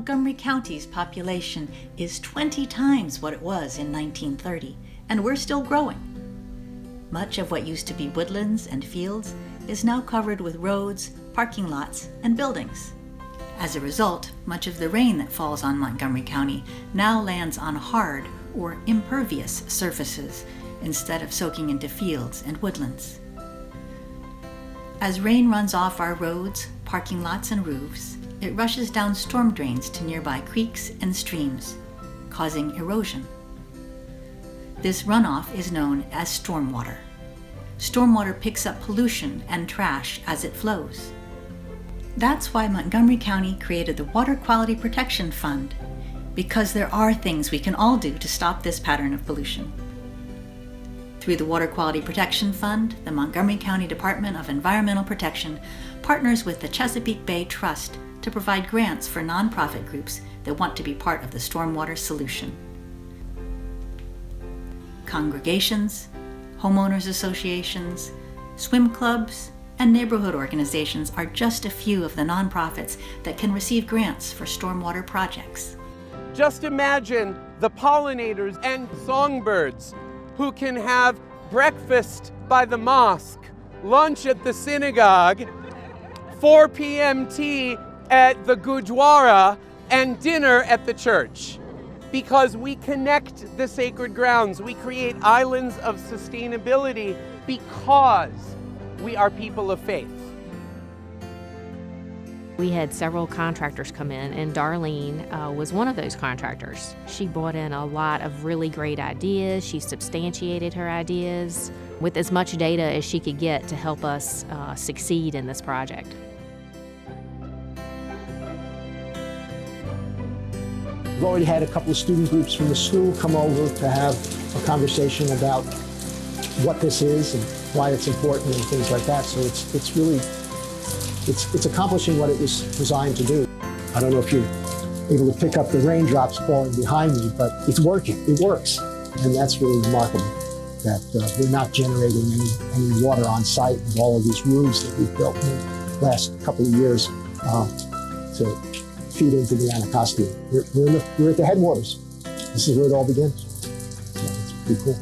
Montgomery County's population is 20 times what it was in 1930, and we're still growing. Much of what used to be woodlands and fields is now covered with roads, parking lots, and buildings. As a result, much of the rain that falls on Montgomery County now lands on hard or impervious surfaces instead of soaking into fields and woodlands. As rain runs off our roads, parking lots, and roofs, it rushes down storm drains to nearby creeks and streams, causing erosion. This runoff is known as stormwater. Stormwater picks up pollution and trash as it flows. That's why Montgomery County created the Water Quality Protection Fund, because there are things we can all do to stop this pattern of pollution. Through the Water Quality Protection Fund, the Montgomery County Department of Environmental Protection partners with the Chesapeake Bay Trust to provide grants for nonprofit groups that want to be part of the stormwater solution. Congregations, homeowners associations, swim clubs, and neighborhood organizations are just a few of the nonprofits that can receive grants for stormwater projects. Just imagine the pollinators and songbirds who can have breakfast by the mosque, lunch at the synagogue, 4 p.m. tea at the Gurdwara, and dinner at the church. Because we connect the sacred grounds, we create islands of sustainability because we are people of faith. We had several contractors come in, and Darlene was one of those contractors. She brought in a lot of really great ideas. She substantiated her ideas with as much data as she could get to help us succeed in this project. We've already had a couple of student groups from the school come over to have a conversation about what this is and why it's important and things like that. So it's really accomplishing what it was designed to do. I don't know if you're able to pick up the raindrops falling behind me, but it's working. It works. And that's really remarkable that we're not generating any water on site with all of these roofs that we've built in the last couple of years to feed into the Anacostia. We're at the headwaters. This is where it all begins. So it's pretty cool.